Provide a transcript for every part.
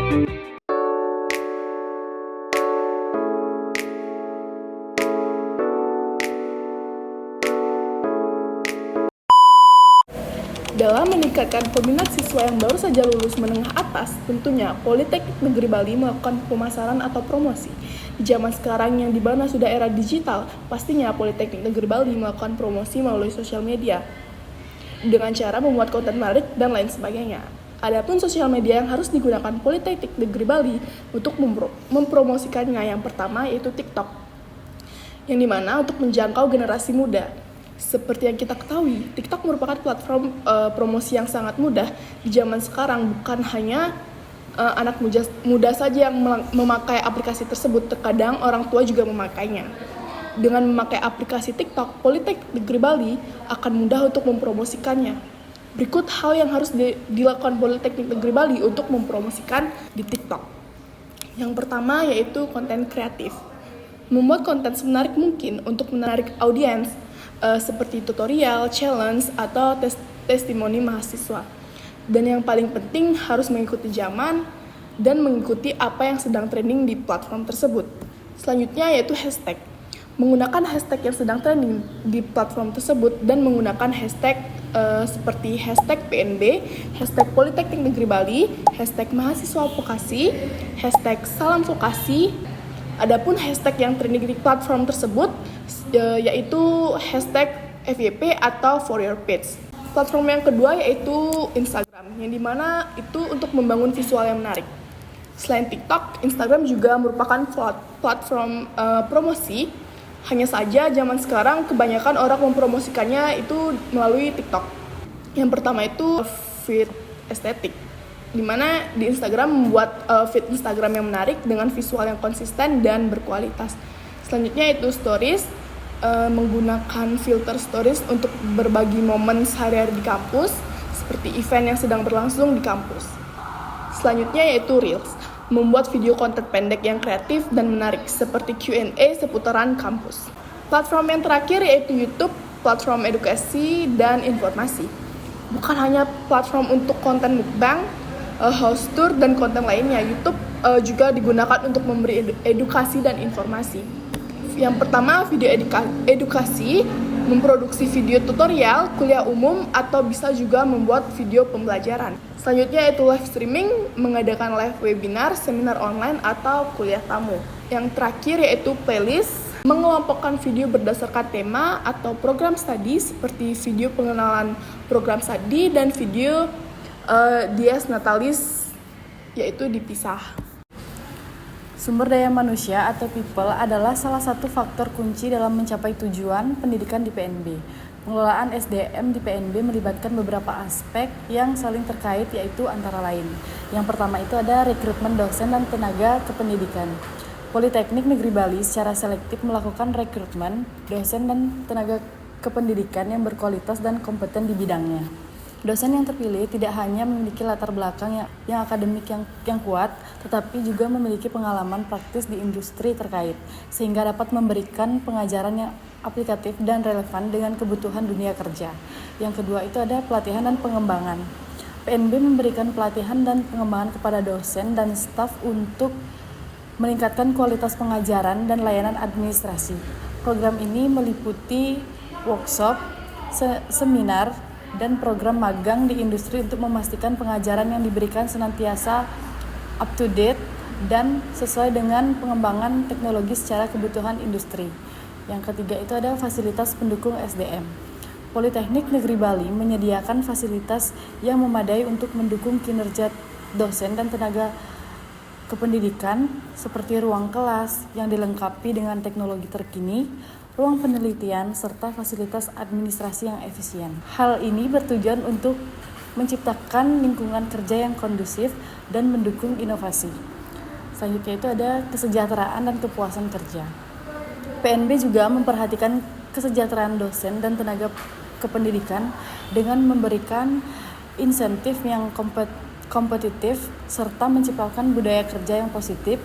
Dalam meningkatkan peminat siswa yang baru saja lulus menengah atas, tentunya Politeknik Negeri Bali melakukan pemasaran atau promosi. Di zaman sekarang yang dimana sudah era digital, pastinya Politeknik Negeri Bali melakukan promosi melalui sosial media dengan cara membuat konten menarik dan lain sebagainya. Adapun sosial media yang harus digunakan Politeknik Negeri Bali untuk mempromosikannya yang pertama yaitu TikTok, yang dimana untuk menjangkau generasi muda. Seperti yang kita ketahui, TikTok merupakan platform promosi yang sangat mudah di zaman sekarang. Bukan hanya anak muda saja yang memakai aplikasi tersebut, terkadang orang tua juga memakainya. Dengan memakai aplikasi TikTok, Politeknik Negeri Bali akan mudah untuk mempromosikannya. Berikut hal yang harus dilakukan Politeknik Negeri Bali untuk mempromosikan di TikTok. Yang pertama yaitu konten kreatif. Membuat konten semenarik mungkin untuk menarik audiens, seperti tutorial, challenge, atau testimoni mahasiswa. Dan yang paling penting harus mengikuti zaman dan mengikuti apa yang sedang trending di platform tersebut. Selanjutnya yaitu hashtag. Menggunakan hashtag yang sedang trending di platform tersebut dan menggunakan hashtag seperti hashtag PNB, hashtag Politeknik Negeri Bali, hashtag mahasiswa vokasi, hashtag salam vokasi. Adapun hashtag yang trending di platform tersebut yaitu hashtag FYP atau For Your Page. Platform yang kedua yaitu Instagram, yang dimana itu untuk membangun visual yang menarik. Selain TikTok, Instagram juga merupakan platform promosi. Hanya saja zaman sekarang kebanyakan orang mempromosikannya itu melalui TikTok. Yang pertama itu feed estetik, di mana di Instagram membuat feed Instagram yang menarik dengan visual yang konsisten dan berkualitas. Selanjutnya itu stories, menggunakan filter stories untuk berbagi momen sehari-hari di kampus, seperti event yang sedang berlangsung di kampus. Selanjutnya yaitu reels, membuat video konten pendek yang kreatif dan menarik, seperti Q&A seputaran kampus. Platform yang terakhir yaitu YouTube, platform edukasi dan informasi. Bukan hanya platform untuk konten mukbang, house tour, dan konten lainnya, YouTube juga digunakan untuk memberi edukasi dan informasi. Yang pertama, video edukasi, memproduksi video tutorial, kuliah umum, atau bisa juga membuat video pembelajaran. Selanjutnya yaitu live streaming, mengadakan live webinar, seminar online, atau kuliah tamu. Yang terakhir yaitu playlist, mengelompokkan video berdasarkan tema atau program studi, seperti video pengenalan program studi dan video dies natalis, yaitu dipisah. Sumber daya manusia atau people adalah salah satu faktor kunci dalam mencapai tujuan pendidikan di PNB. Pengelolaan SDM di PNB melibatkan beberapa aspek yang saling terkait, yaitu antara lain. Yang pertama itu ada rekrutmen dosen dan tenaga kependidikan. Politeknik Negeri Bali secara selektif melakukan rekrutmen dosen dan tenaga kependidikan yang berkualitas dan kompeten di bidangnya. Dosen yang terpilih tidak hanya memiliki latar belakang yang akademik yang kuat, tetapi juga memiliki pengalaman praktis di industri terkait, sehingga dapat memberikan pengajaran yang aplikatif dan relevan dengan kebutuhan dunia kerja. Yang kedua itu ada pelatihan dan pengembangan. PNB memberikan pelatihan dan pengembangan kepada dosen dan staf untuk meningkatkan kualitas pengajaran dan layanan administrasi. Program ini meliputi workshop, seminar, dan program magang di industri untuk memastikan pengajaran yang diberikan senantiasa up to date dan sesuai dengan pengembangan teknologi secara kebutuhan industri. Yang ketiga itu ada fasilitas pendukung SDM. Politeknik Negeri Bali menyediakan fasilitas yang memadai untuk mendukung kinerja dosen dan tenaga kependidikan, seperti ruang kelas yang dilengkapi dengan teknologi terkini, ruang penelitian, serta fasilitas administrasi yang efisien. Hal ini bertujuan untuk menciptakan lingkungan kerja yang kondusif dan mendukung inovasi. Selanjutnya itu ada kesejahteraan dan kepuasan kerja. PNB juga memperhatikan kesejahteraan dosen dan tenaga kependidikan dengan memberikan insentif yang kompetitif serta menciptakan budaya kerja yang positif.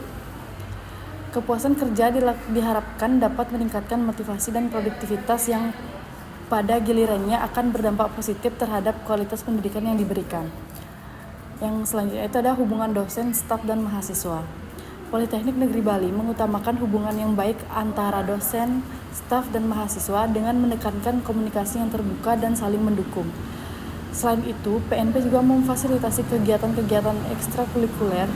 Kepuasan kerja diharapkan dapat meningkatkan motivasi dan produktivitas yang pada gilirannya akan berdampak positif terhadap kualitas pendidikan yang diberikan. Yang selanjutnya itu ada hubungan dosen, staf, dan mahasiswa. Politeknik Negeri Bali mengutamakan hubungan yang baik antara dosen, staf, dan mahasiswa dengan menekankan komunikasi yang terbuka dan saling mendukung. Selain itu, PNP juga memfasilitasi kegiatan-kegiatan ekstrakurikuler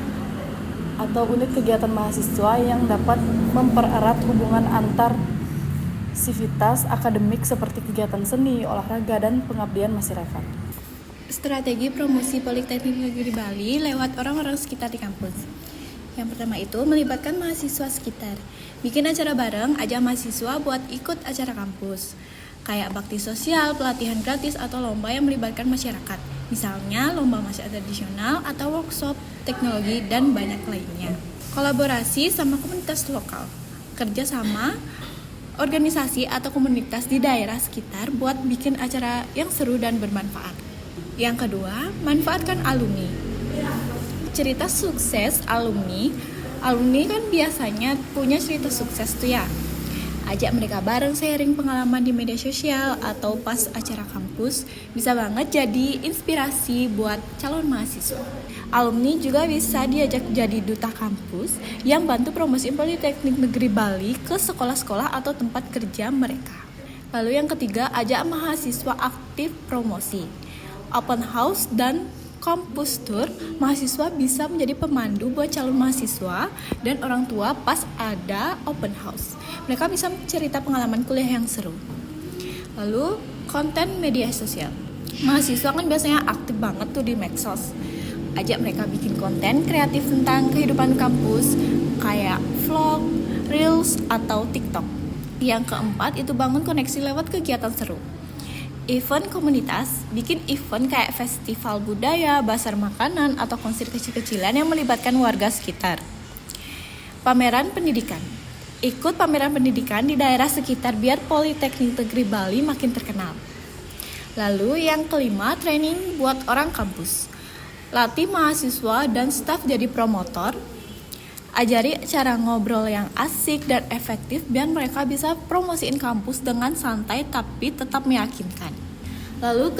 atau unit kegiatan mahasiswa yang dapat mempererat hubungan antar sivitas akademik seperti kegiatan seni, olahraga, dan pengabdian masyarakat. Strategi promosi Politeknik Negeri Bali lewat orang-orang sekitar di kampus. Yang pertama itu melibatkan mahasiswa sekitar. Bikin acara bareng, ajak mahasiswa buat ikut acara kampus. Kayak bakti sosial, pelatihan gratis, atau lomba yang melibatkan masyarakat. Misalnya lomba masak tradisional atau workshop teknologi dan banyak lainnya. Kolaborasi sama komunitas lokal. Kerja sama organisasi atau komunitas di daerah sekitar buat bikin acara yang seru dan bermanfaat. Yang kedua, manfaatkan alumni. Cerita sukses alumni kan biasanya punya cerita sukses tuh ya. Ajak mereka bareng sharing pengalaman di media sosial atau pas acara kampus, bisa banget jadi inspirasi buat calon mahasiswa. Alumni juga bisa diajak jadi duta kampus yang bantu promosi Politeknik Negeri Bali ke sekolah-sekolah atau tempat kerja mereka. Lalu yang ketiga, ajak mahasiswa aktif promosi. Open house dan kampus tour, mahasiswa bisa menjadi pemandu buat calon mahasiswa dan orang tua pas ada open house. Mereka bisa cerita pengalaman kuliah yang seru. Lalu, konten media sosial. Mahasiswa kan biasanya aktif banget tuh di medsos. Ajak mereka bikin konten kreatif tentang kehidupan kampus, kayak vlog, reels, atau TikTok. Yang keempat itu bangun koneksi lewat kegiatan seru. Event komunitas, bikin event kayak festival budaya, bazar makanan, atau konser kecil-kecilan yang melibatkan warga sekitar. Pameran pendidikan. Ikut pameran pendidikan di daerah sekitar biar Politeknik Negeri Bali makin terkenal. Lalu yang kelima, training buat orang kampus. Latih mahasiswa dan staf jadi promotor. Ajari cara ngobrol yang asik dan efektif biar mereka bisa promosiin kampus dengan santai tapi tetap meyakinkan. Lalu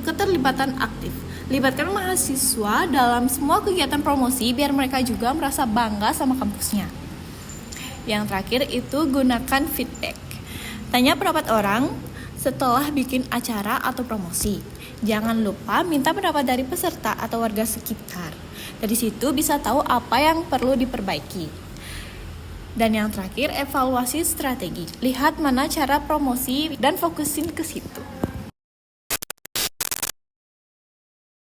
keterlibatan aktif. Libatkan mahasiswa dalam semua kegiatan promosi biar mereka juga merasa bangga sama kampusnya. Yang terakhir itu gunakan feedback. Tanya pendapat orang setelah bikin acara atau promosi. Jangan lupa minta pendapat dari peserta atau warga sekitar. Dari situ bisa tahu apa yang perlu diperbaiki. Dan yang terakhir, evaluasi strategi. Lihat mana cara promosi dan fokusin ke situ.